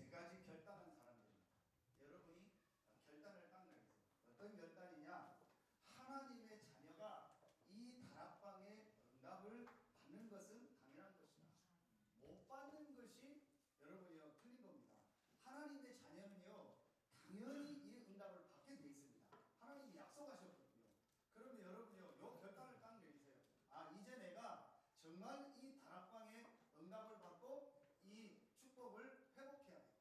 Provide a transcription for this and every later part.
세 가지 결단한 사람들입니다. 여러분이 결단을 딱 내리세요. 어떤 결단이냐? 하나님의 자녀가 이 다락방의 응답을 받는 것은 당연한 것이다. 못 받는 것이 여러분이요 틀린 겁니다. 하나님의 자녀는요 당연히 이 응답을 받게 돼 있습니다. 하나님이 약속하셨거든요. 그러면 여러분이요 요 결단을 딱 내리세요. 아 이제 내가 정말 이 다락방의 응답을 받고 이 축복을 회복해야 된다.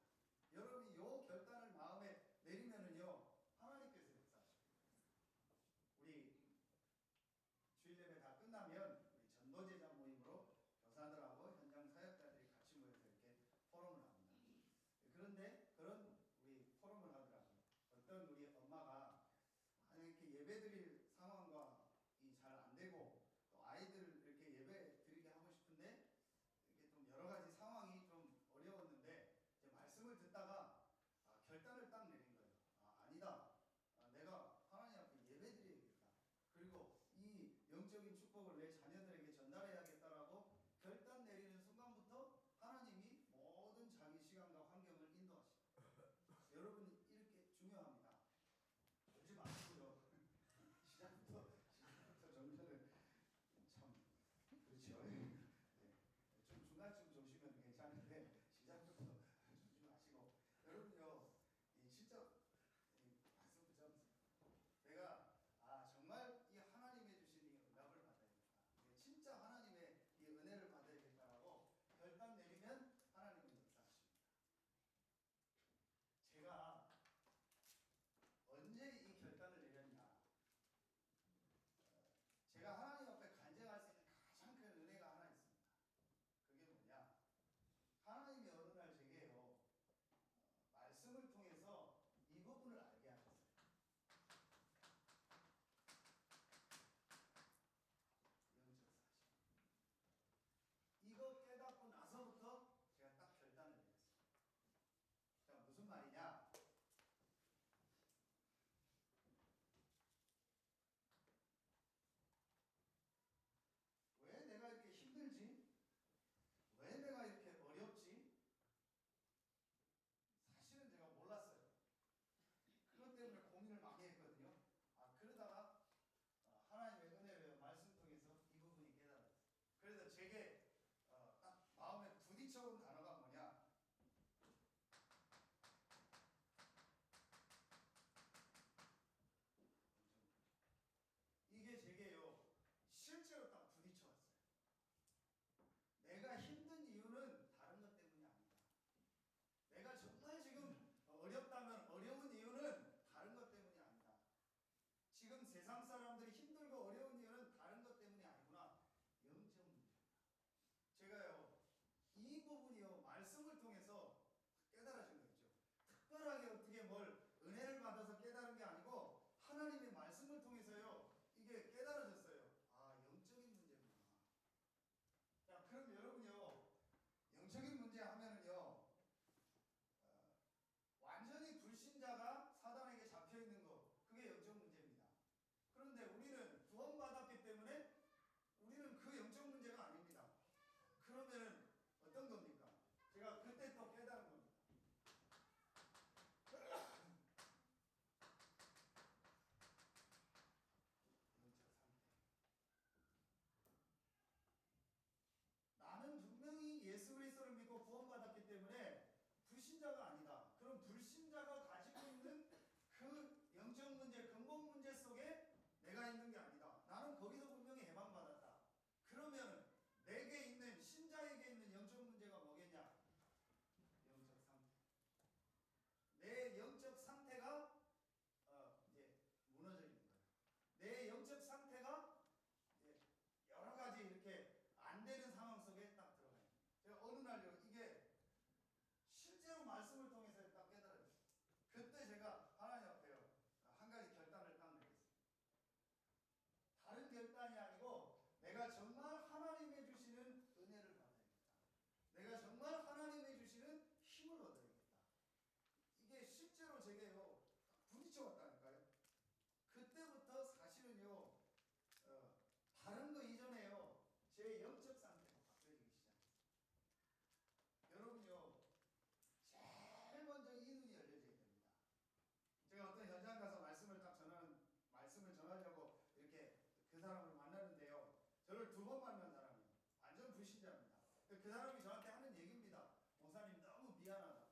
그 사람이 저한테 하는 얘기입니다. 목사님 너무 미안하다.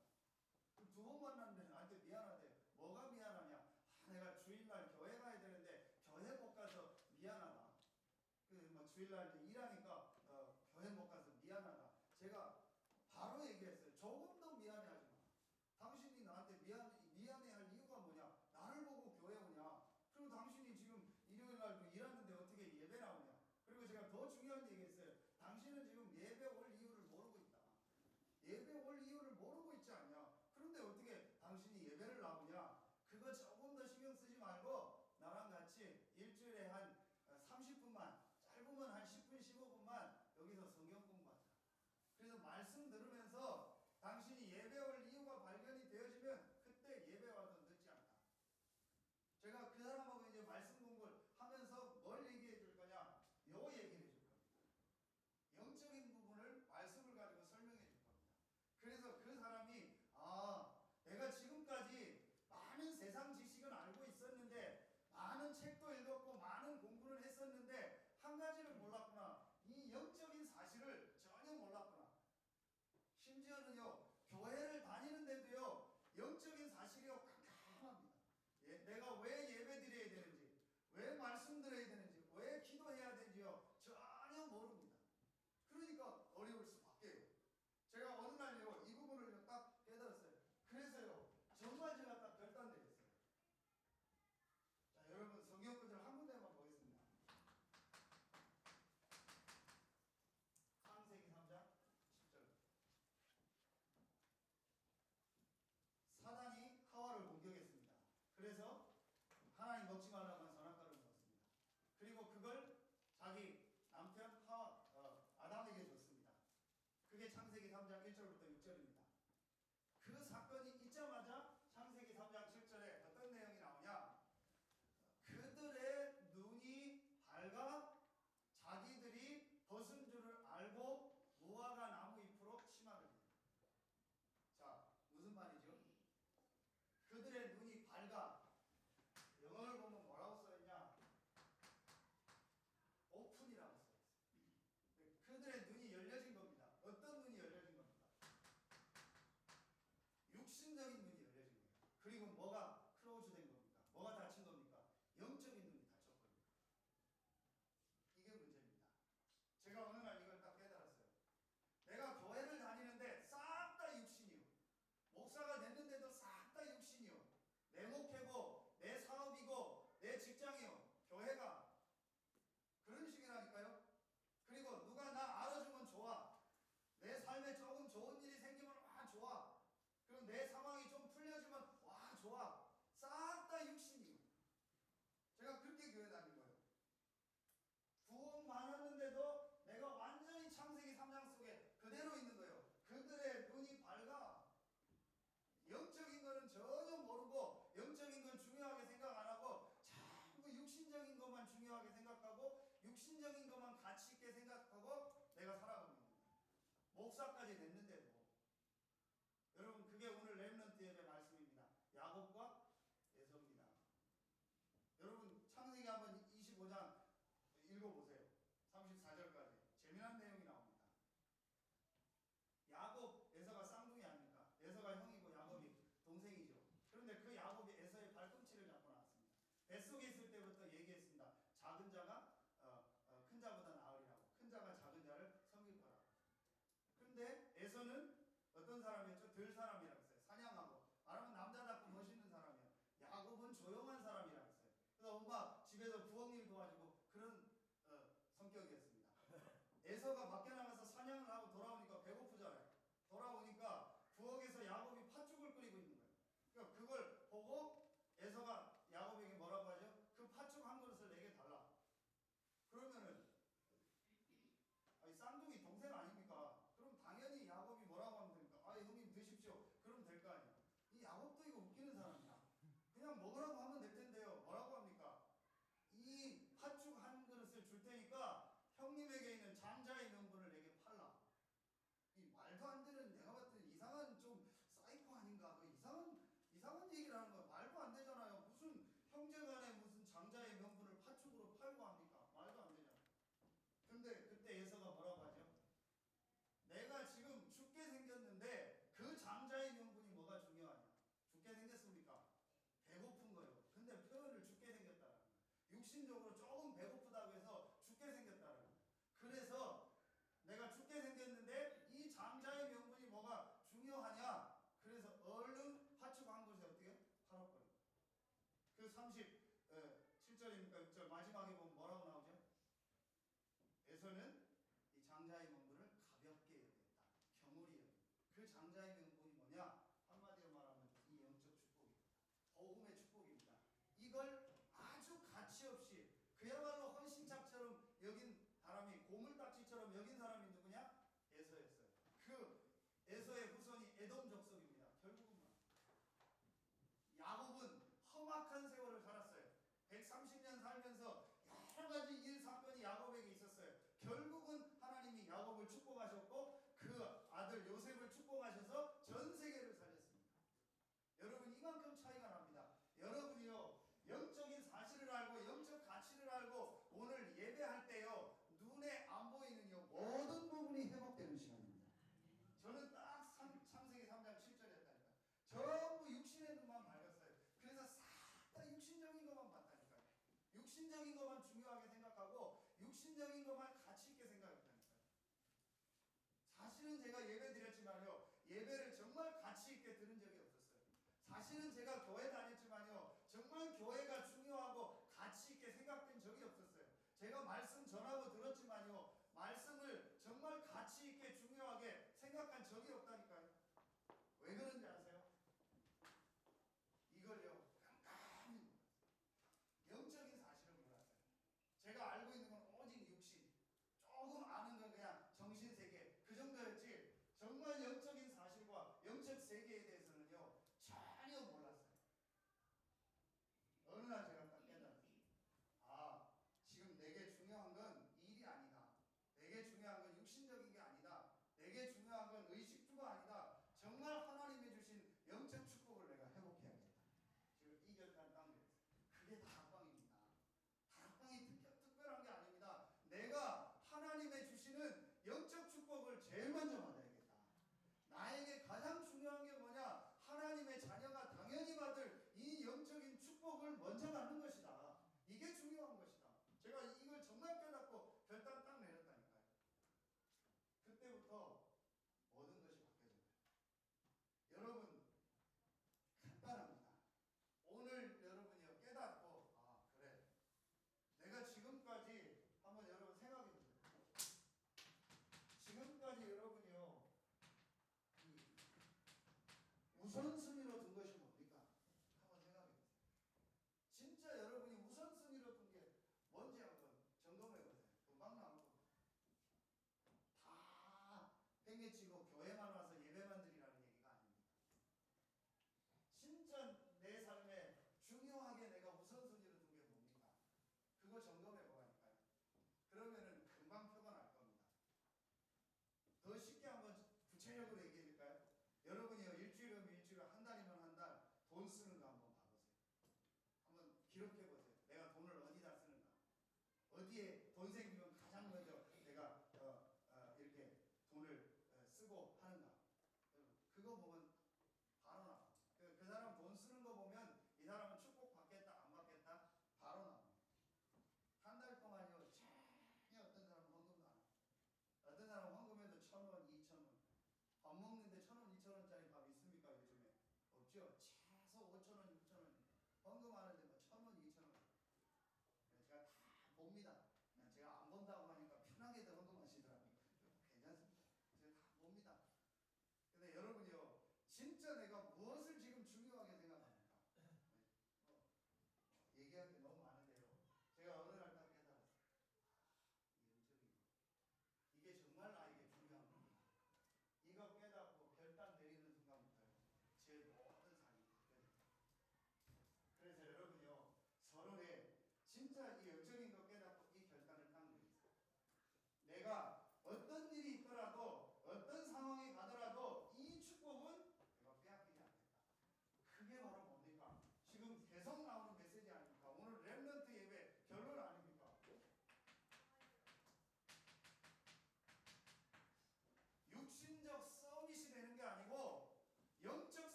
두 번 만났는데 나한테 미안하대. 뭐가 미안하냐? 내가 주일날 교회 가야 되는데 교회 못 가서 미안하다. 뭐 주일날 일하니까 교회 못 가서 미안하다. 제가 바로 얘기했어요. 조금 더 미안해하지 마. 당신이 나한테 미안해할 이유가 뭐냐? 나를 보고 교회 오냐? 그리고 당신이 지금 일요일 날도 일하는데 어떻게 예배 나오냐? 그리고 제가 더 중요한 얘기했어요. 당신은 지금 예배 올 이유를 모르고 있다. 예배 올 이유를 모르고 있지 않냐? 그런데 어떻게 당신이 예배를 나오냐? 그거 조금 더 신경 쓰지 말고 나랑 같이 일주일에 한 30분만, 짧으면 한 10분, 15분만 여기서 성경 공부하자. 그래서 말씀 들으면서 당신이 예배 올 이유가 발견이 되어지면 그때 예배 와도 늦지 않다. 제가 그 사람하고 이제 말씀 공부를 하면서 뭘 얘기해 줄 거냐? 요 얘기를 해줄 겁니다. 영적인 부분을 말씀을 가지고 설명해 줄 겁니다. 그래서 그 사람이 내가 지금까지 많은 세상 지식은 알고 있었는데 많은 책도 읽었고 많은 공부를 했었는데 한 가지를 몰랐구나. 이 영적인 사실을 전혀 몰랐구나. 심지어는요, 교회를 다니는데도요, 영적인 사실이요, 깜깜합니다. 내가 왜 예배 드려야 되는지, 왜 말씀 드려야 되는지, 왜 기도해야 되는지요, 전혀 모릅니다. 그러니까 어려울 수밖에요. 제가 어느 날요, 이 부분을 딱 깨달았어요. 그래서요, 정말 제가 딱 결단 내렸어요. 자, 여러분, 성경 구절 한 군데만 보겠습니다. 창세기 3장 10절. 사단이 하와를 공격했습니다. 그래서 하나님 먹지 말라고 한 선악과를 먹었습니다. 그리고 그걸 자기 남편 아담에게 줬습니다. 그게 창세기 3장 1절부터 6절입니다. 그 사건이 있자마자 창세기 3장 7절에 어떤 내용이 나오냐? 그들의 눈이 밝아 자기들이 벗은 줄을 알고 무화과 나무 잎으로 치마를 입니다. 자, 무슨 말이죠? 그들의 눈이 밝아. 영어를 보면 뭐라고 써있냐? 오픈이라고 써있어요. 그들의 눈이 열려진 겁니다. 어떤 눈이 열려진 겁니까? 육신적인 눈이 열려진 겁니다. 그리고 뭐가 클로즈된 겁니까? 뭐가 닫힌 겁니까? 영적인 눈이 닫혔거든요. 이게 문제입니다. 제가 어느 날 이걸 딱 깨달았어요. 내가 교회를 다니는데 싹 다 육신이요. 목사가 됐는데도 싹 다 육신이요. 내 목회고 내 사업이고 내 직장이요. 교회가 그런 식이라니까요. 그리고 누가 나 알아주면 좋아. 내 삶에 조금 좋은 일이 생기면 와 좋아. 그리고 내 상황이 좀 풀려지면 와 좋아. 싹 다 육신이요. 제가 그렇게 교회 다닌 거예요. 구원 받았는데도 내가 완전히 창세기 3장 속에 그대로 있는 거예요. 그들의 눈이 밝아. 영적인 거는 전혀 모르고 영적인 건 중요하게 생각 안 하고 자꾸 육신적인 것만 중요하게 생각하고 육신적인 것만 가치 있게 생각하고 내가 살아가고 있는 거예요. 목사까지 됐는데도. 여러분, 그게 오늘 렘넌트 예배 말씀입니다. 야곱과 에서입니다. 여러분, 창세기 한번 25장 읽어보세요. 34절까지 재미난 내용이 나옵니다. 야곱, 에서가 쌍둥이 아닙니까? 에서가 형이고 야곱이 동생이죠. 그런데 그 야곱이 에서의 발꿈치를 잡고 나왔습니다. 뱃속에 있을 때부터 얘기했습니다. 작은 자가 큰 자보다 나으리라고. 큰 자가 작은 자를 섬길 거라고. 그런데 에서는 어떤 사람이었죠? 들 사람이라고 했어요. 사냥하고. 말하면 남자답고 멋있는 사람이에요. 야곱은 조용한 사람이라고 했어요. 그래서 엄마 집에서 부엌일 도와주고 그런 성격이었습니다. 에서가 밖에 나가서 사냥을 하고 돌아오니까 배고프잖아요. 돌아오니까 부엌에서 야곱이 팥죽을 끓이고 있는 거예요. 그러니까 그걸 보고 에서가 야곱에게 뭐라고 하죠? 그 팥죽 한 그릇을 내게 달라. 그러면은 쌍둥이 동생 아닙니까? 그럼 당연히 야곱이 뭐라고 하면 됩니까? 형님 드십시오. 그러면 될 거 아니에요. 이 야곱도 이거 웃기는 사람이야. 그냥 먹으라고 하면 될 텐데요. 뭐라고 합니까? 이 팥죽 한 그릇을 줄 테니까 형님에게 있는 장자의 명분을 육신적으로 조금 배고프다고 해서 죽게 생겼다는 거예요. 그래서 내가 죽게 생겼는데 이 장자의 명분이 뭐가 중요하냐? 그래서 얼른 파축한 것이 어떻게? 팔아버려. 그 37절입니까? 6절 마지막에 보면 뭐라고 나오죠? 에서는 이 장자의 명분을 가볍게 여겼다. 경홀히 여겼다. 그 장자의 명분이 뭐냐? 한마디로 말하면 이 영적 축복입니다. 복음의 축복입니다. 이걸 아주 가치 없이 그야말로 헌신짝처럼 여긴 사람이, 고물딱지처럼 여긴 사람이 누구냐? 에서였어요. 그 에서의 후손이 에돔 족속입니다. 결국은 야곱은 험악한 세월을 살았어요. 130년 살면서 여러 가지 일 사건이 야곱에게 있었어요. 결국은 하나님이 야곱을 축복하셨고 그 아들 요셉을 축복하셔서 전 세계를 살렸습니다. 여러분, 이만큼 차이가 납니다. 여러분이요, 영적인 사실을 알고 영적 가치를 알고 오늘 예배할 때요, 눈에 안 보이는 모든 부분이 회복되는 시간입니다. 저는 딱 창세기 3장 7절이었다니까요. 전부 육신의 눈만 밝았어요. 그래서 싹 다 육신적인 것만 봤다니까요. 육신적인 것만 중요하게 생각하고 육신적인 것만 가치 있게 생각했다니까요. 사실은 제가 예배 드렸지만요, 예배를 정말 가치 있게 들은 적이 없었어요. 사실은 제가 교회 다녔지만요, 정말 교회가 중요하고 가치 있게 생각된 적이 없었어요. 제가 말씀 전하고 들었지만요, 말씀을 정말 가치 있게 중요하게 생각한 적이 없다니까요. 왜 그런지 아세요? 이걸요, 깜깜이 영적인 사실을 몰랐어요. 제가 알고 있는 건 오직 육신, 조금 아는 건 그냥 정신세계, 그 정도였지 정말 영적인 사실과 영적 세계에 대해서는요, 전혀 몰랐어요. 어느 날 제가 딱 깨달았어요. 아, 지금 내게 중요한 건 일이 아니다. 내게 중요한 건 육신적인 게 아니다. 내게 중요한 건 의식주가 아니다. 정말 하나님이 주신 영적 축복을 내가 회복해야겠다. 지금 이 결단 딱 내렸어요. 그게 다락방입니다. 다락방이 특별한 게 아닙니다. 내가 하나님의 주시는 영적 축복을 제일 먼저 받아야겠다. 나에게 가장 중요한 게 뭐냐? 하나님의 자녀가 당연히 받을 이 영적인 축복을 먼저 받는 것이다. 이게 중요한 것이다. 제가 이걸 정말 깨닫고 결단 딱 내렸다니까요. 그때부터 모든 것이 바뀌어진 거예요. 여러분, 간단합니다. 오늘 여러분이 깨닫고, 아, 그래, 내가 지금까지 한번 여러분 생각해 보세요. 지금까지 여러분이요, 우선순위로 둔 것이 뭡니까? 한번 생각해 보세요. 진짜 여러분이 우선순위로 둔 게 뭔지 한번 점검해 보세요. 금방 나올 겁니다. 다 팽개치고 교회만 와서 예배만 드리라는 얘기가 아닙니다. 진짜 내 삶에 중요하게 내가 우선순위로 둔 게 뭡니까? 그거 점검해 보라니까요. 그러면은 금방 표가 날 겁니다. 더 쉽게 한번 구체적으로 얘기해 줄까요? 여러분이요, 일주일이면 일주일, 한 달이면 한 달 돈 쓰는 거 한번 봐보세요. 한번 기록해 보세요. 내가 돈을 어디다 쓰는가? 어디에 돈 생기면 가장 먼저 내가 이렇게 돈을 쓰고 하는가? 그거 보면 바로 나와. 그 사람 돈 쓰는 거 보면 이 사람은 축복 받겠다 안 받겠다 바로 나와. 한 달 동안요, 전혀 어떤 사람은 헌금도 안 하고, 어떤 사람은 헌금해도 1,000원, 2,000원. 밥 먹는데 1,000원, 2,000원짜리 밥 있습니까 요즘에? 없죠. 최소 5,000원, 6,000원. 헌금하는데 뭐 1,000원, 2,000원. 제가 다 봅니다. 제가 안 본다고 하니까 편하게도 헌금하시더라고요. 괜찮습니다. 제가 다 봅니다. 근데 여러분이요, 진짜 내가 무엇을 지금 중요하게 생각합니까? 얘기할 게 너무 많은데요. 제가 어느 날 딱 깨달았어요. 이게 정말 나에게 중요한 겁니다. 이거 깨닫고 결단 내리는 순간부터 제 모든 삶이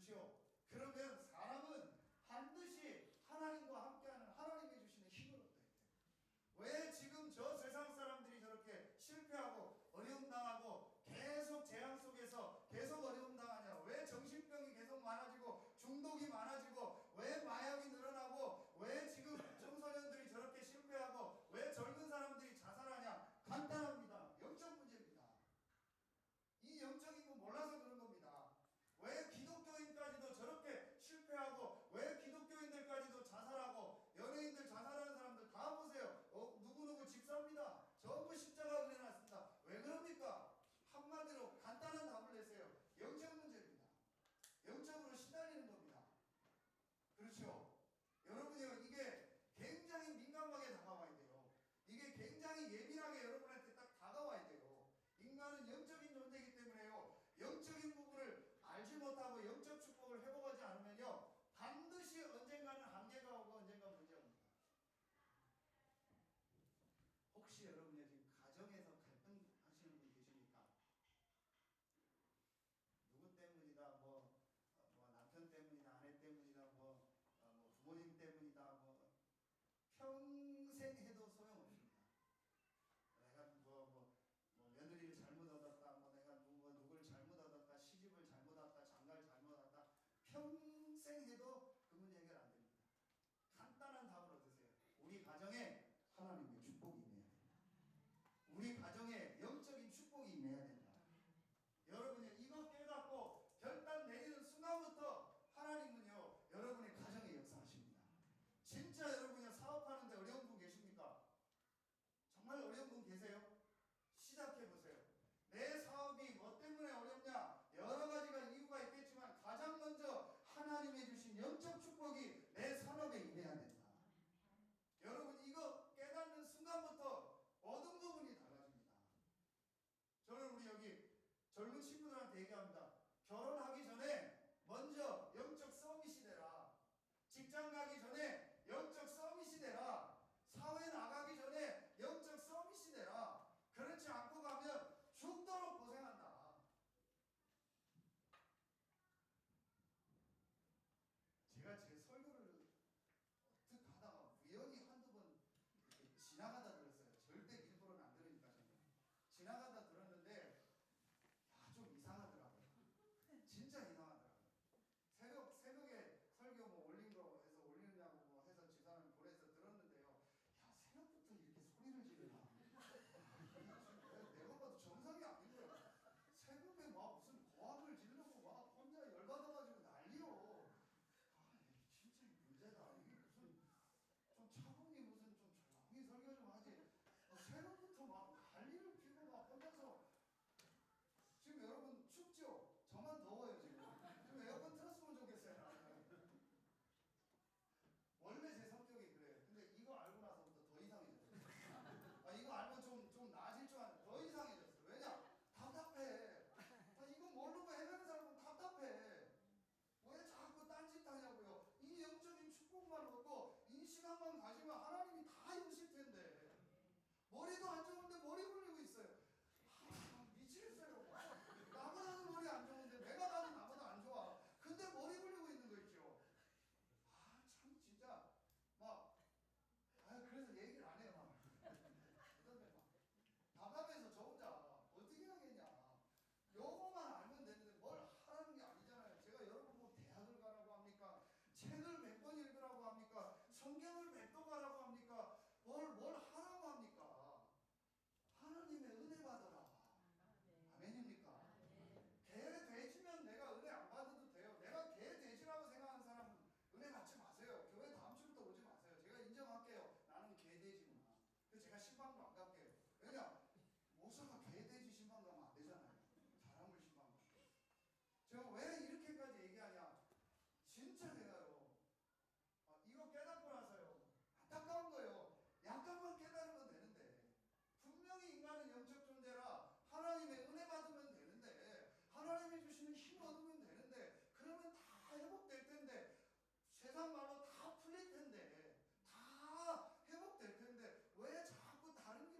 그렇죠? 그러면 사람은 반드시 하나님과 함께하는 하나님이 주시는 힘을 얻어야 돼요. 왜 지금 저 세상 사람들이 저렇게 실패하고 어려움 당하고 계속 재앙 속에서 계속 어려움 당하냐? 왜 정신병이 계속 많아지고 중독이 많아지고 왜 마약이 늘어나고 왜 지금 청소년들이 저렇게 실패하고 왜 젊은 사람들이 자살하냐? 간단합니다. 영적 문제입니다. 이 영적인 거 몰라서 그런 겁니다. 왜 기독교인까지도 저렇게 실패하고 왜 기독교인들까지도 자살하고 연예인들 자살하는 사람들 다 보세요. 누구누구 집사입니다. 전부 십자가 그려놨습니다. 왜 그럽니까? 한마디로 간단한 답을 내세요. 영적 문제입니다. 영적으로 시달리는 겁니다. 그렇죠? 여러분이요, 이게 굉장히 민감하게 다가와야 돼요. 이게 굉장히 예민하게 여러분한테 딱 다가와야 돼요. 인간은 영적인 존재이기 때문에요. 영적인 부분을 알지 못하고 영적 축복을 회복하지 않으면요, 반드시 언젠가는 한계가 오고 언젠가 문제가 옵니다. 혹시 여러분이 지금 가정에서 갈등하시는 분 계십니까? 누구 때문이다, 뭐 남편 때문이다, 아내 때문이다, 부모님 때문이다, 평생 해도 소용없습니다. 내가 며느리를 잘못 얻었다, 내가 누구를 잘못 얻었다, 시집을 잘못 왔다, 장가를 잘못 왔다, 평생 해도 그 문제 해결 안 됩니다. 간단한 답을 얻으세요. 우리 가정에 하나님의 축복이 임해야 된다. 우리 가정에 영적인 축복이 임해야 된다. 여러분이 이거 깨닫고 결단 내리는 순간부터 하나님은요, 여러분의 가정에 역사하십니다. 진짜 여러분이 사업하는데 어려운 분 계십니까? 정말 어려운 분 계세요? 시작해보세요. 내 사업이 뭐 때문에 어렵냐? 여러 가지가 이유가 있겠지만 가장 먼저 하나님이 주신 영적 축복이 내 산업에 임해야 된다. 여러분, 이거 깨닫는 순간부터 모든 부분이 달라집니다. 저는 우리 여기 젊은 친구들한테 얘기합니다. 결혼하기 전에 먼저 영적 서밋이 되라. 직장 가기 전에 영적 서밋이 되라. 사회 나가기 전에 영적 서밋이 되라. 그렇지 않고 가면 죽도록 고생한다. 제가 제 설교를 어떻게 하다가 우연히 한두 번 이렇게 지나가다 들었어요. 절대 일부러는 안 들으니까 저는. 지나가다 들었는데 좀 이상하더라고요. 진짜 이상하더라고요. 새벽에 설교 올린 거 해서 올리느냐고 해서 집사람 보내서 들었는데요. 야, 새벽부터 이렇게 소리를 지르나? 내가 봐도 정상이 아닌 거야. 새벽에 무슨 고함을 지르고 혼자 열받아가지고 난리요. 진짜 문제다. 이게 무슨 좀 차분히 좀 조용히 설교 좀 하지. 새벽부터 난리를 피고 혼자서. 지금 여러분 춥죠? 저만 더워요 지금. 좀 에어컨 틀었으면 좋겠어요. 원래 제 성격이 그래요. 근데 이거 알고 나서부터 더 이상해졌어요. 이거 알면 좀 나아질 줄 알았는데 더 이상해졌어요. 왜냐? 답답해. 이거 모르고 해결하는 사람은 답답해. 왜 자꾸 딴짓 하냐고요. 이 영적인 축복만 얻고 이 시간만 가지면 하나님이 다 이루실 텐데. 머리도 안 좋은데 머리 굴리고 있어요. 미치겠어요. 나보다도 머리 안 좋은데 내가 봐도 나보다 안 좋아. 근데 머리 굴리고 있는 거 있죠. 참 진짜 그래서 얘기를 안 해요. 답답해서 저 혼자 어떻게 하겠냐. 요거만 알면 되는데 뭘 하라는 게 아니잖아요. 제가 여러분 대학을 가라고 합니까? 책을 몇 번 읽으라고 합니까? 성경을 몇 도 가라고 합니까? 뭘 하라고 합니까? 하나님의 은혜 받아라. 아멘입니까? 개 돼지면 내가 은혜 안 받아도 돼요. 내가 개 돼지라고 생각하는 사람은 은혜 받지 마세요. 교회 다음 주부터 오지 마세요. 제가 인정할게요. 나는 개 돼지구나. 그래서 제가 신방도 안 갈게요. 왜냐? 목사가 개 돼지 신방 가면 안 되잖아요. 사람을 신방 가면. 제가 왜 이렇게까지 얘기하냐? 진짜 내가요. 이거 깨닫고 나서요. 안타까운 거예요. 약간만 깨달으면 되는데. 분명히 인간은 영적 존재라 하나님의 은혜 받으면 되는데, 하나님이 주시는 힘 얻으면 되는데, 그러면 다 회복될 텐데, 세상 말로 다 풀릴 텐데, 다 회복될 텐데, 왜 자꾸 다른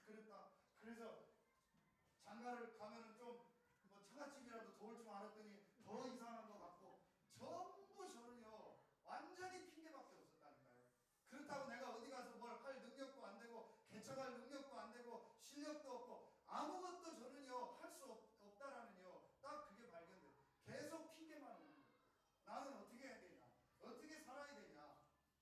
그랬다. 그래서 장가를 가면은 좀뭐 처갓집이라도 도울 줄 알았더니 더 이상한 것 같고 전부 저는요 완전히 핑계밖에 없었다니까요. 그렇다고 내가 어디 가서 뭘 할 능력도 안 되고 개척할 능력도 안 되고 실력도 없고 아무것도 저는요 할 수 없다라는요 딱 그게 발견돼요. 계속 핑계만 오는 거예요. 나는 어떻게 해야 되냐? 어떻게 살아야 되냐?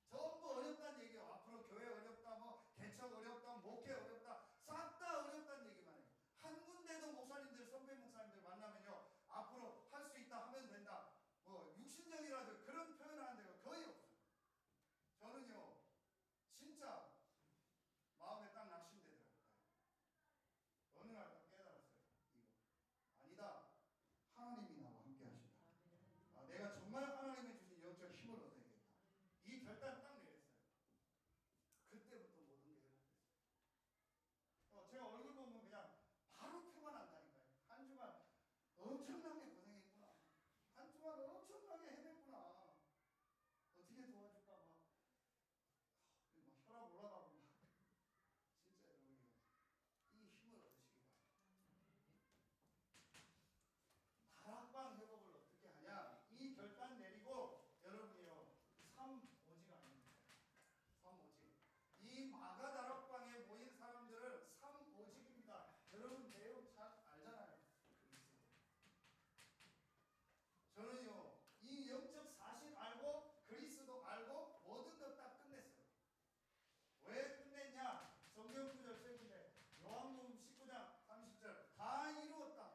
전부 어렵다는 얘기예요. 앞으로 교회 어렵다, 뭐 개척 어렵다, 목회 어렵다, 싹 다 어렵다는 얘기만 해요. 한 군데도 목사님들, 선배 목사님들 만나면요 앞으로 할 수 있다 하면 된다, 뭐 육신적이라도 그런 표현하는 데가 거의 없어요. 저는요 진짜 마음에 딱 낙심되더라고요. 어느 날 딱 깨달았어요. 이거 아니다. 하나님이 나와 함께 하신다. 내가 정말 하나님이 주신 영적 힘을 얻어야겠다. 이 결단 딱 내렸어요. 그때부터 모든 게 회복됐어요. 제가 얼굴 보면 그냥 바로 표가 난다니까요. 한 주간 엄청나게 고생했구나. 한 주간 엄청나게 헤맸구나. 어떻게 도와줄까 막 혈압 올라가고 막 진짜 여러분이 이 힘을 얻으시기 바랍니다. 다락방 회복을 어떻게 하냐? 이 결단 내리고 여러분이요 3오직 아닙니까? 3오직. 이 마가 다락방에 모인 사람들은 3오직입니다. 여러분 내용 잘 알잖아요. 저는요 이 영적 사실 알고 그리스도 알고 모든 것 다 끝냈어요. 왜 끝냈냐? 성경 구절 책인데 요한복음 19장 30절 다 이루었다.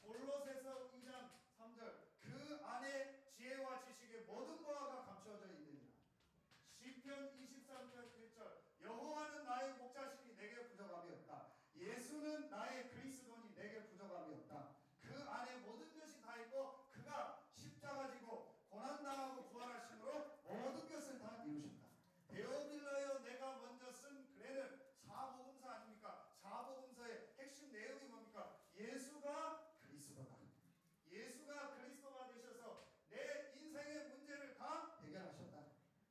골로새서 2장 3절 그 안에 지혜와 지식의 모든 보화가 감추어져 있느니라. 시편 23편 1절 여호와는 나의 목자시니 내게 부족함이 없다. 예수는 나의 그리스도니 내게 부족함이 없다. 그 안에 모든 것이 다 있고 그가 십자가 지고 고난당하고 부활하심으로 모든 것을 다 이루셨다. 데오빌러여 내가 먼저 쓴 글에는 사복음서 아닙니까? 사복음서의 핵심 내용이 뭡니까? 예수가 그리스도다. 예수가 그리스도가 되셔서 내 인생의 문제를 다 해결하셨다.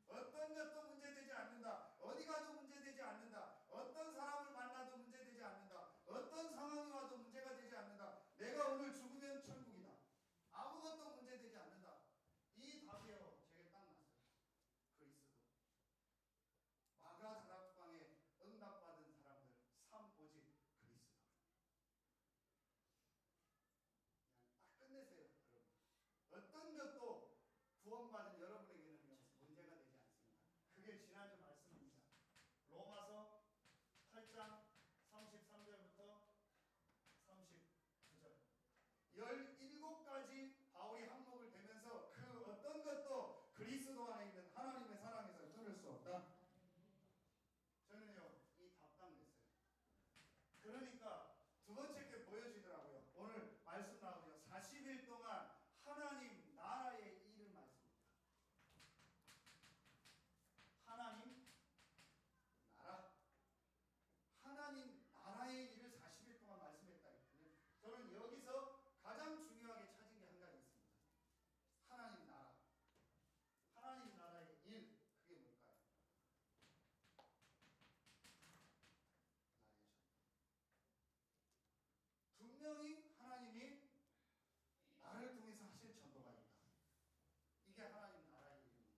어떤 것도 문제되지 않는다. 어디 가도 문제되지 않는다. 어떤 사람을 만나도 문제되지 않는다. 어떤 상황이 와도 문제가 되지 않는다. 내가 오늘 죽으면 천국이다. 아무것도 문제되지 않는다. 이 답이요 제게 딱 났어요. 그리스도. 마가 다락방에 응답받은 사람들 3오직 그리스도. 그냥 딱 끝내세요 여러분. 어떤 것도 구원받은 여러분에게는 문제가 되지 않습니다. 그게 지난주 말씀입니다. 로마서 8장 33절부터 39절 17가지 바울이 항목을 대면서 그 어떤 것도 그리스도 안에 있는 하나님의 사랑에서 끊을 수 없다. 저는요 이 답답 냈어요. 그러니까 두 번째 게 보여지더라고요. 오늘 말씀 나오죠. 40일 동안 하나님 나라의 일을 말씀합니다. 하나님 나라, 하나님 나라의 일을 40일 동안 말씀했다 했거든요. 저는 여기서 가장 중요하게 찾은 게 한 가지 있습니다. 하나님 나라, 하나님 나라의 일, 그게 뭘까요? 나라의 전. 분명히 하나님이 나를 통해서 하실 전도가 있다. 이게 하나님 나라의 일입니다.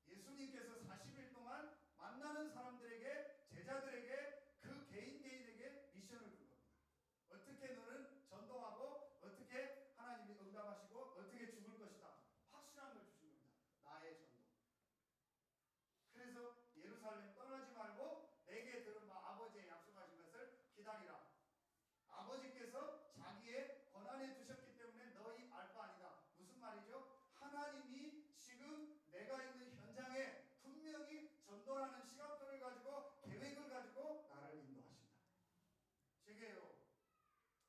예수님께서 40일 동안 만나는 사람들에게, 제자들에게, 그 개인에게 미션을 준 겁니다. 어떻게 너는 전도하고 어떻게 하나님이 응답하시고 어떻게 죽을 것이다. 확실한 걸 주신 겁니다. 나의 전도. 그래서 예루살렘 떠나지 말고 내게 들은 바 아버지의 약속하신 것을 기다리라. 아버지께서 자기의 권한에 두셨기 때문에 너희 알 바 아니다. 무슨 말이죠? 하나님이 지금 내가 있는 현장에 분명히 전도라는 시간표를 가지고 계획을 가지고 나를 인도하신다. 제게요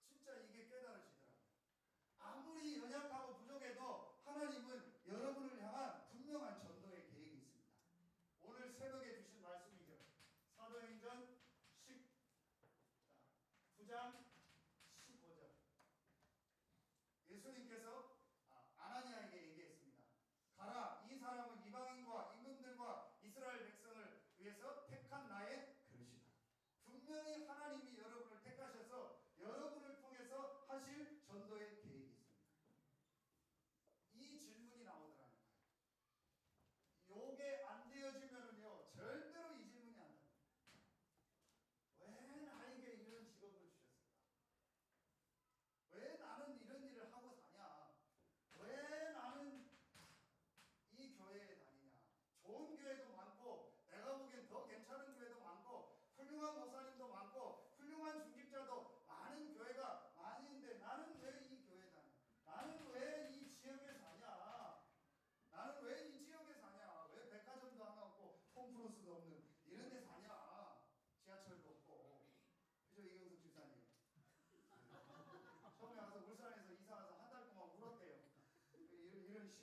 진짜 이게 깨달으시더라고요. 아무리 연약하고 부족해도 하나님은 여러분을 향한 분명한 전도의 계획이 있습니다. 오늘 새벽에 주신 말씀이죠. 사도행전 9장 15절 예수님께서 아나니아에게 얘기했습니다. 가라, 이 사람은 이방인과 임금들과 이스라엘 백성을 위해서 택한 나의 그릇이다. 분명히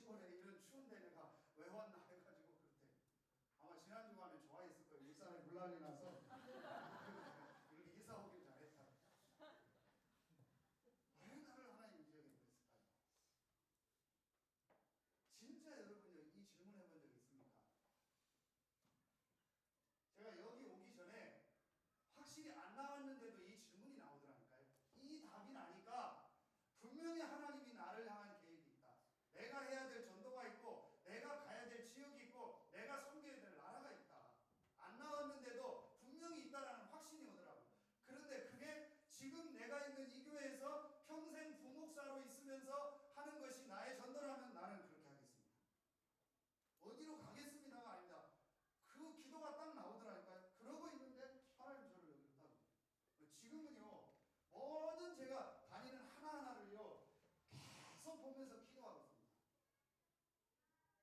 10월에 이런 추운데 내가 왜 왔나 해가지고 그때 아마 지난주 가면 좋아했을 거예요. 일산에 물난리 나서 이렇게 이사 오길 잘했다. 왜 나를 하나님 지역에 보냈을까요? 진짜 여러분 이 질문 해본 적 있습니까? 제가 여기 오기 전에 확실히 안 나왔는데도 이 질문이 나오더라니까요. 이 답이 나니까 분명히 하나님이 나를 향한 계획이 있다. 내가 해야 될 전도가 있고 내가 가야 될 지역이 있고 내가 섬겨야 될 나라가 있다. 안 나왔는데도 분명히 있다라는 확신이 오더라고요. 그런데 그게 지금 내가 있는 이 교회에서 평생 부목사로 있으면서 하는 것이 나의 전도라면 나는 그렇게 하겠습니다. 어디로 가겠습니다가 아닙니다. 그 기도가 딱 나오더라니까요. 그러고 있는데 하나님 저를 여기로 따로 지금은요 모든 제가 다니는 하나하나를요 계속 보면서 기도하고 있습니다.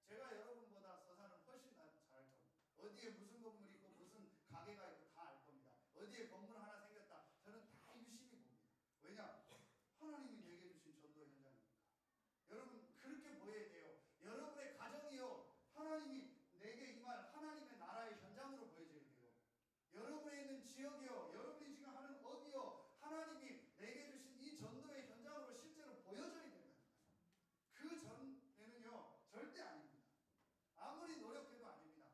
제가 여러분보다 서산은 훨씬 잘할 겁니다. 어디에 무슨 건물이 있고 무슨 가게가 있고 다 알 겁니다. 어디에 건물 하나 생겼다 저는 다 유심히 봅니다. 왜냐? 하나님이 내게 주신 전도의 현장입니다. 여러분 그렇게 보여야 돼요. 여러분의 가정이요 하나님이 내게 임할 하나님의 나라의 현장으로 보여져야 돼요. 여러분에 있는 지역이요 여러분이 지금 하는 업이요 하나님이 내게 주신 이 전도의 현장으로 실제로 보여줘야 된다니까요. 그 전에는요 절대 아닙니다. 아무리 노력해도 아닙니다.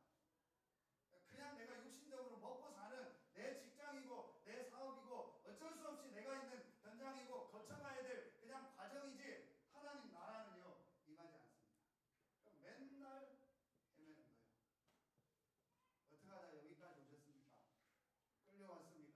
그냥 내가 육신적으로 먹고 사는 내 직장이고 내 사업이고 어쩔 수 없이 내가 있는 현장이고 거쳐가야 될 그냥 과정이지 하나님 나라는요 임하지 않습니다. 그럼 맨날 헤매는 거예요. 어떻게 하다 여기까지 오셨습니까? 끌려왔습니까?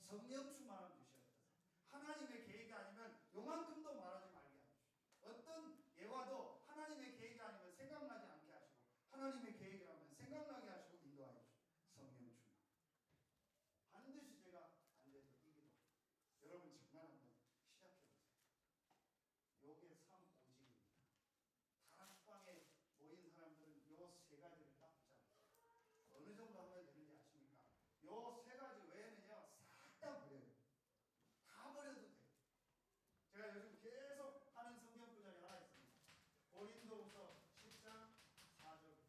성령 충만함 주시옵소서. 하나님의 계획이 아니면 요만큼도 말하지 말게 하시고, 어떤 예화도 하나님의 계획이 아니면 생각나지 않게 하시고, 하나님의 계획이라면 생각나게 하시고 인도하여 주시고, 성령 충만. 반드시 제가 안 돼도 이기도. 여러분 정말 한번 시작해 보세요. 요게 삶 오직입니다. 다락방에 모인 사람들은 요 세 가지를 딱 붙잡으세요. 어느 정도 하면 되는지 아십니까? 요 세 가지 외에는요 싹 다 버려요. 다 버려도 돼요. 제가 요즘 계속 하는 성경 구절이 하나 있습니다. 고린도후서 10장 4절부터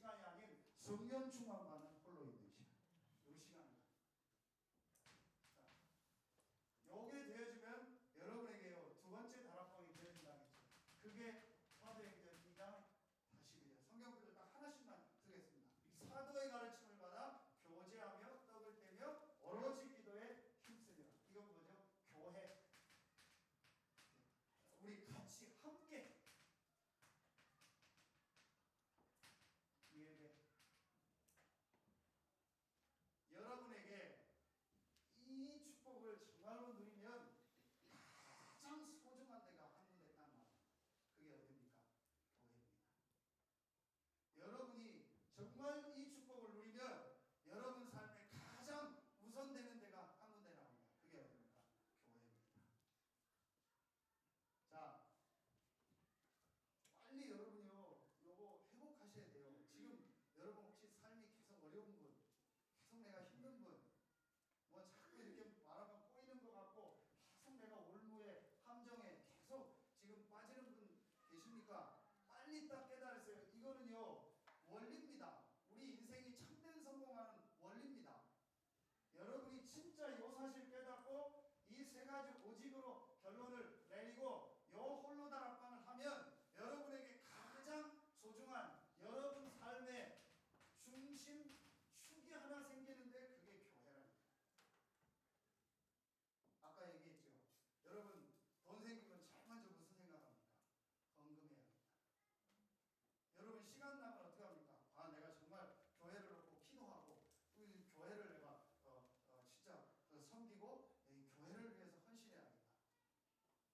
시간이 아닌 성령 충만받는 홀로 있는 시간. 이 시간입니다. 자, 요게 되어지면 여러분에게요 두 번째 다락방이 되어진다는 거죠. 그게 사도행전 2장 42절. 성경 구절 딱 하나씩만 쓰겠습니다. 사도의 가르침을 받아 교제하며 떡을 떼며 오로지 기도에 힘쓰리라. 이건 뭐죠? 교회. 우리 같이 함께 예배. 여러분에게 이 축복을 정말로 누리면 가장 소중한 데가 한 군데 딱 나와요. 그게 어디입니까? 교회입니다. 여러분이 정말 이 축복을 누리면 여러분 삶에 가장 우선되는 데가 한 군데 나옵니다. 그게 어디입니까? 교회입니다. 자, 빨리 여러분이요 요거 회복하셔야 돼요. 지금 여러분 혹시 삶이 계속 어려운 분, 계속 내가 힘든 분, 뭐 자꾸 이렇게 말하면 꼬이는 것 같고 계속 내가 올무에 함정에 계속 지금 빠지는 분 계십니까? 빨리 딱 깨달으세요. 이거는요 원리입니다. 우리 인생이 참된 성공하는 원리입니다. 여러분이 진짜 요 사실 깨닫고 이 세 가지 오직으로 결론을 내리고 요 홀로 다락방을 하면 여러분에게 가장 소중한 여러분 삶의 중심 축이 하나 생기는데 그게 교회랍니다. 아까 얘기했죠. 여러분 돈 생기면 제일 먼저 무슨 생각합니까? 헌금해야 합니다. 여러분 시간 나면 어떻게 합니까? 아 내가 정말 교회를 놓고 기도하고 교회를 내가 진짜 섬기고 이 교회를 위해서 헌신해야겠다.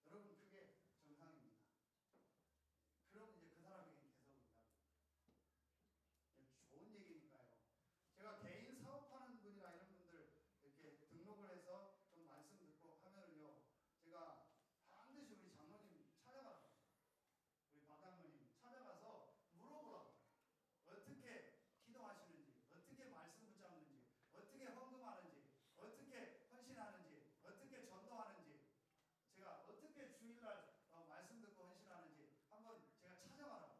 여러분 그게 정상입니다. 그럼 이제 그 사람에게 계속 온답니다. 좋은 얘기니까요. 제가 개인 사업하는 분이나 이런 분들 이렇게 등록을 해서 좀 말씀 듣고 하면은요, 제가 반드시 우리 장로님 찾아가라고, 우리 박 장로님 찾아가서 물어보라고. 어떻게 기도하시는지, 어떻게 말씀 붙잡는지, 어떻게 헌금하는지, 어떻게 헌신하는지, 어떻게 전도하는지, 제가 어떻게 주일날 말씀 듣고 헌신하는지 한번 제가 찾아가라고.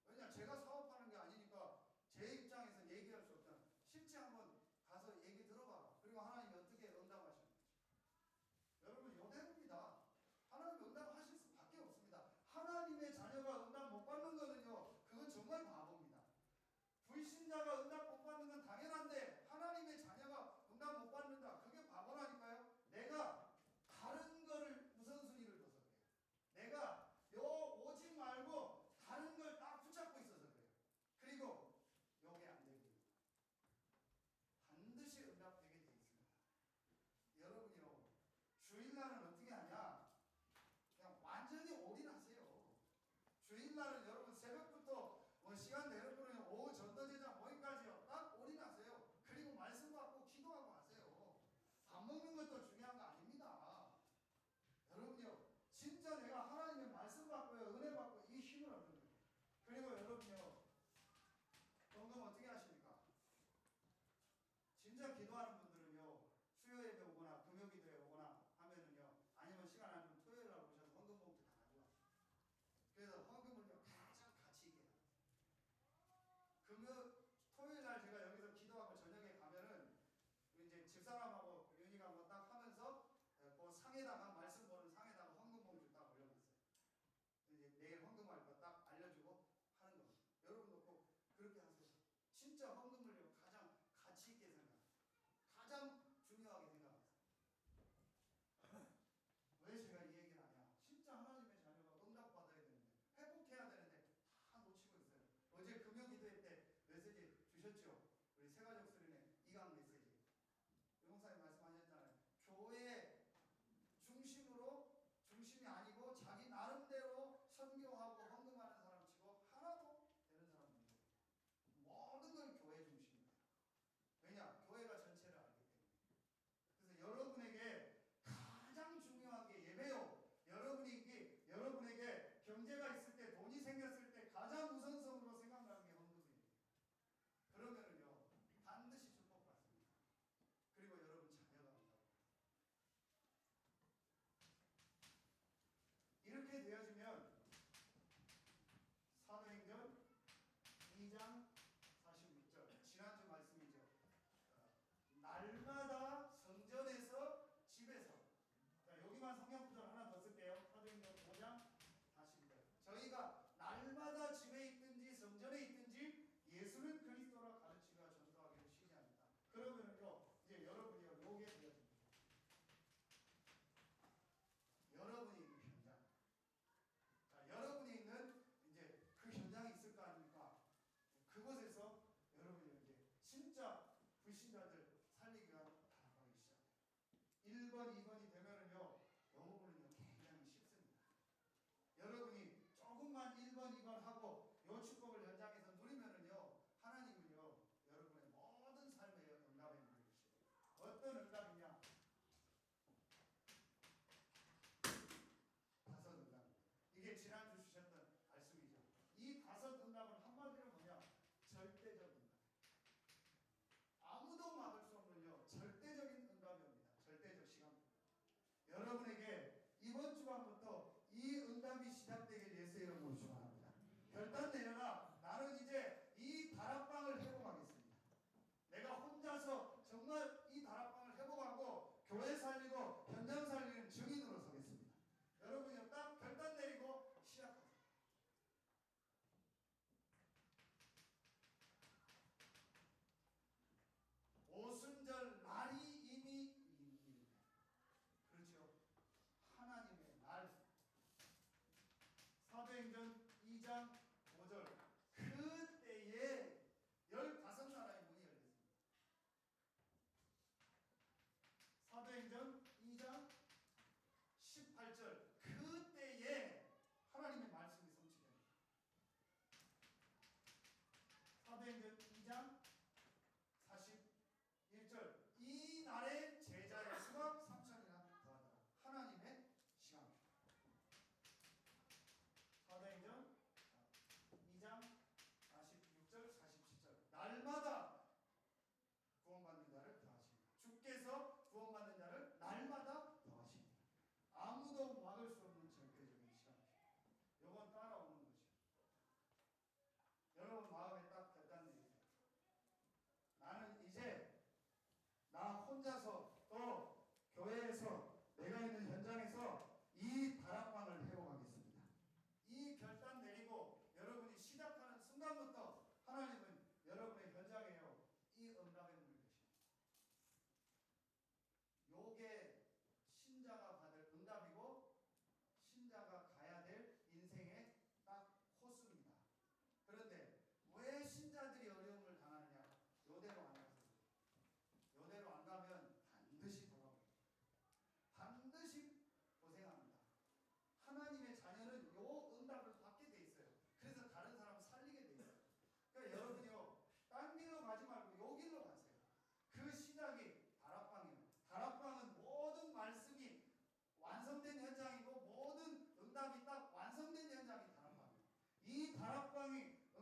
왜냐 제가 사업하는 게 아니니까 제 입장에서 얘기할 수 없잖아. 실제 한번 가서 얘기 들어봐라. 그리고 하나님이 어떻게 응답하시는지. 여러분 요대로입니다. 하나님 응답하실 수밖에 없습니다. 하나님의 자녀가 응답 못 받는 거는요, 그건 정말 바보입니다. 불신자가 응답 못 받는 건 당연한데 하나님의 자녀가 응답 못 받는다. 그게 바보라니까요. 내가 다른 거를 우선순위를 둬서 그래요. 내가 요 오직 말고 다른 걸 딱 붙잡고 있어서 그래요. 그리고 요게 안 됩니다. 반드시 응답되게 돼 있습니다. 여러분이요 주일날은 어떻게 하냐? 그냥 완전히 올인하세요. 주일날은 여러분 새벽부터 시간 내려보면 오후 전도제자 모임까지요. 딱 올인하세요. 그리고 말씀 받고 기도하고 하세요. 밥 먹는 것도 중요한 거 아닙니다. 여러분요 진짜 내가 하나님의 말씀 받고요 은혜 받고 이 힘을 얻는 거예요. 그리고 여러분요 헌금 어떻게 하십니까? 진짜 기도하는 분들은요 수요 예배 오거나 금요 기도에 오거나 하면은요 아니면 시간 안 되면 토요일 날 오셔서 헌금 봉투 다 가져와요. 그래서 헌금을요 가장 가치 있게 해요. 금요 토요일 날 제가 여기서 기도하고 저녁에 가면은 이제 집사람하고 윤희가 뭐 딱 하면서 그 상에다가 말씀 보는 상에다가 헌금 봉투 딱 올려놨어요. 이제 내일 헌금할 거 딱 알려주고 하는 겁니다. 여러분도 꼭 그렇게 하세요. 진짜 헌금을 가장 가치 있게 생각해요. 가장 중요하게 생각하세요. 왜 제가 이 얘기를 하냐? 진짜 하나님의 자녀가 응답받아야 되는데 회복해야 되는데 다 놓치고 있어요. 어제 금요기도회 때 메시지 주셨죠? 우리 새가족 수련회 2강 메시지. 용사님 말씀하셨잖아요. 교회 중심이 아니고 자기 나름대로 선교하고 헌금하는 사람 치고 하나도 되는 사람 없는 거예요. 모든 걸 교회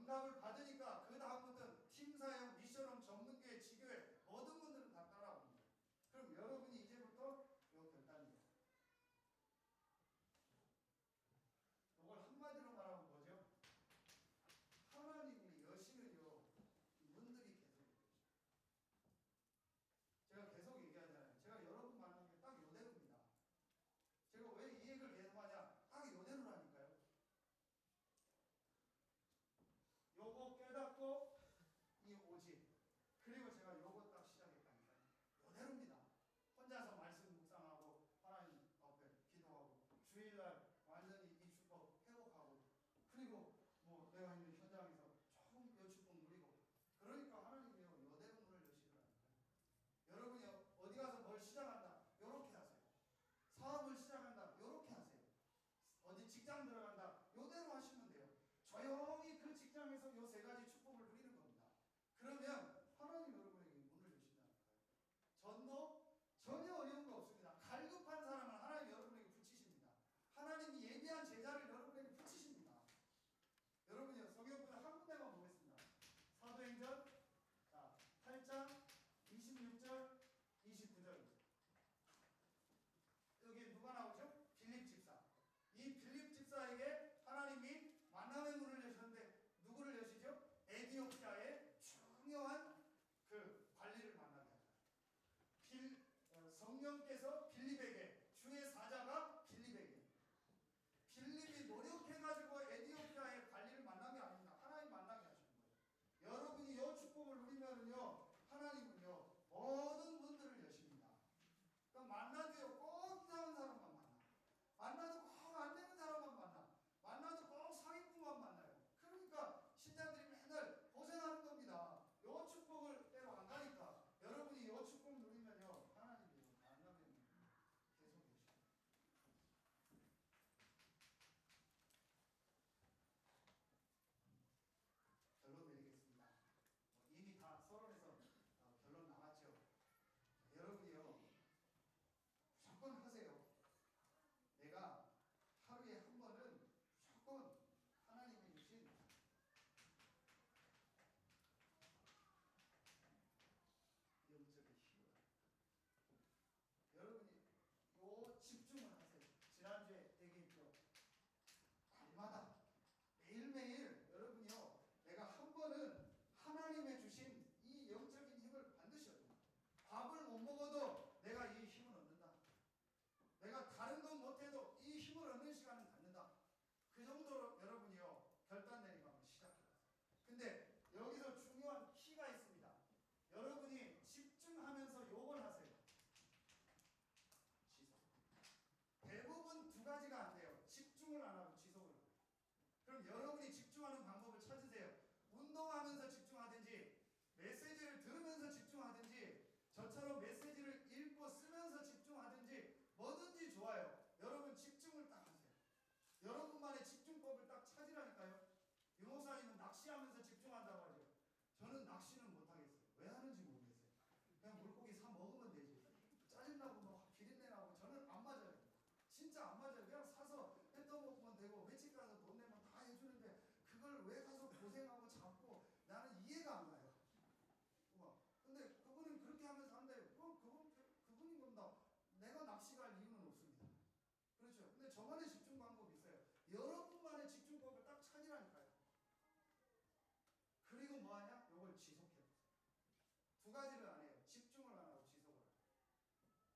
응답을 받으니까 그 다음부터는 팀사역, 미션홈, 전문교회, 지교회 모든 분들은 다 따라옵니다. 그럼 여러분이 이제부터 요 결단이에요. 이걸 한마디로 말하면 뭐죠? 하나님이 여시는요 문들이 계속 열려요. 제가 계속 얘기하잖아요. 제가 여러분 만난 게 딱 요대로입니다. 제가 왜 이 얘기를 계속 하냐? 딱 요대로라니까요. 요거 깨닫고 이 오직 그리고 제가 요거 딱 시작했다니까요. 요대로입니다. 혼자서 말씀 묵상하고 하나님 앞에 기도하고 주일날 완전히 이 축복 회복하고 그리고 뭐 내가 있는 현장에서 조금 요 축복 누리고 그러니까 하나님이요 요대로 문을 여시더라니까요. 여러분이 어디 가서 뭘 시작한다 요렇게 하세요. 사업을 시작한다 요렇게 하세요. 어디 직장 들어간다 요대로 하시면 돼요. 조용히 그 직장에서 요 세 가지 축복을 누리는 겁니다. 그러면 하나님 여러분에게 문을 여신다니까요. 전도 전혀 어려운 거 없습니다. 갈급한 사람은 하나님 여러분에게 붙이십니다. 하나님이 예비한 제자를 여러분에게 붙이십니다. 여러분이요 성경보다 한 군데만 보겠습니다. 사도행전 8장 26절 29절입니다. 여기 누가 나오죠? 빌립 집사. 이 빌립 집사에게 하나님이 만남의 문을 여셨는데 누구를 여시죠? 에디오피아의 중요한 그 관리를 만나게 하잖아요. 성령께서 빌립에게 주의 사자가 빌립에게 빌립이 노력해가지고 에디오피아의 관리를 만난 게 아닙니다. 하나님 만나게 하시는 거예요. 여러분이 이 축복을 누리면은요 하나님은요 모든 문들을 여십니다. 그러니까 만나도요 꼭 이상한 사람만 만나도 꼭 안 되는 사람만 만나도 꼭 사기꾼만 만나요. 그러니까 신자들이 맨날 고생하는 겁니다. 요 축복을 때로 안 가니까 여러분이 요 축복 누리면요 하나님이 만나면 계속 계셔요. 결론 내리겠습니다. 이미 다 서론에서 결론 나왔죠. 여러분이요 무조건 하세요. 내가 하루에 한 번은 무조건 하나님이 주신 영적인 힘을 여러분이 요 집중을 하세요. 지난주에 얘기했죠. 날마다 매일매일 여러분이요 내가 한 번은 하나님의 주신 이 영적인 힘을 반드시 얻는다. 밥을 못 먹어도 내가 이 힘을 얻는다. 내가 다른 건 못해도 이 힘을 얻는 시간은 갖는다. 그 정도로 여러분이요 결단 내리고 한번 시작해보세요. 근데 여기서 중요한 키가 있습니다. 여러분이 집중하면서 요걸 하세요. 지속. 대부분 두 가지가 안 돼요. 집중을 안 하고 지속을 하고. 그럼 여러분이 집중하는 방법을 찾으세요. 운동하면서 집중하든지 메시지를 들으면서 집중하든지 저처럼 메시지를 읽고 쓰면서 집중하든지 뭐든지 좋아요. 여러분 집중을 딱 하세요. 여러분만의 집중법을 딱 찾으라니까요. 유목사님은 낚시하면서 집중한다고 하죠. 저는 낚시는 못하겠어요. 왜 하는지 모르겠어요. 그냥 물고기 사 먹으면 되지. 짜증나고 뭐 비린내나고 저는 안 맞아요. 진짜 안 맞아요. 그냥 사서 해 떠먹으면 되고 외식 가서 돈 내면 다 해주는데 그걸 왜 가서 고생하고 잡고 나는 이해가 안 가요. 근데 그분은 그렇게 하면서 한대요. 그분인 겁니다. 내가 낚시 갈 이유는 없습니다. 그렇죠. 근데 저만의 집중 방법이 있어요. 여러분만의 집중법을 딱 찾으라니까요. 그리고 뭐하냐? 이걸 지속해보세요. 두 가지를 안 해요. 집중을 안 하고 지속을 하고.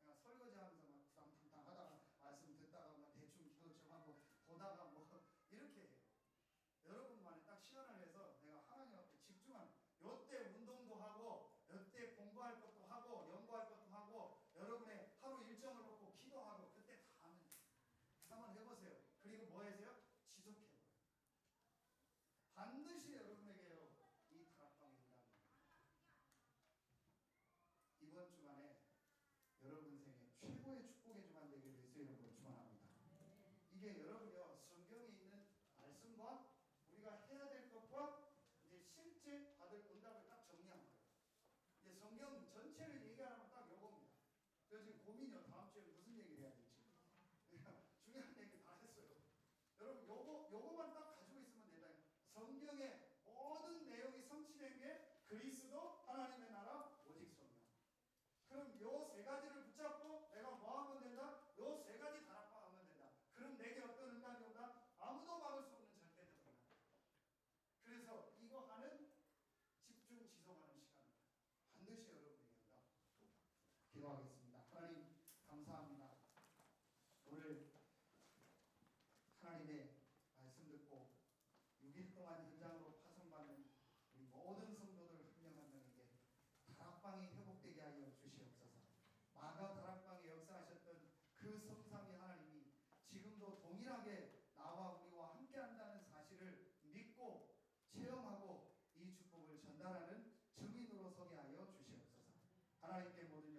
그냥 설거지하면서 막 부당탕탕 하다가 말씀 듣다가 막 대충 기도 좀 하고 보다가 뭐 이렇게 해요. 여러분만의 딱 시간을 내서 내가 하나님 앞에 집중하는 요때 운동도 하고 요때 공부할 것도 하고 연구할 것도 하고 여러분의 하루 일정을 놓고 기도하고 그때 다 하면 돼요. 한번 해보세요. 그리고 뭐 하세요? 지속해봐요. 반드시 여러분에게요 이 다락방이 온답니다. 이번 주간에 여러분 생에 최고의 축복의 주간 되기를 위해서 여러분을 축원합니다. 이게 여러분이요 성경에 있는 말씀과 우리가 해야 될 것과 이제 실제 받을 응답을 딱 정리한 거예요. 이제 성경 전체를 얘기하면 딱 요겁니다. 그래서 지금 고민이요. 다음 주에 무슨 얘기를 해야 될지. 중요한 얘기 다 했어요. 여러분 요거만 딱 가지고 있으면 된다. 성경의 그리스도 하나님의 나라 오직 소명. 그럼 요 세 가지를 붙잡고 내가 뭐 하면 된다? 요 세 가지 다락방 하면 된다. 그럼 내게 어떤 응답이 온다? 아무도 막을 수 없는 절대적 응답. 그래서 이거 하는 집중 지속하는 시간입니다. 반드시 여러분에게 응답. 기도하겠습니다. 하나님 감사합니다. 오늘 하나님의 말씀 듣고 6일 동안 현장으로 파송받는 우리 모든 성도들 한 명 한 명에게 다락방이 회복되게 하여 주시옵소서. 마가 다락방에 역사하셨던 그 성삼위 하나님이 지금도 동일하게 나와 우리와 함께한다는 사실을 믿고 체험하고 이 축복을 전달하는 증인으로 서게 하여 주시옵소서. 하나님께 모든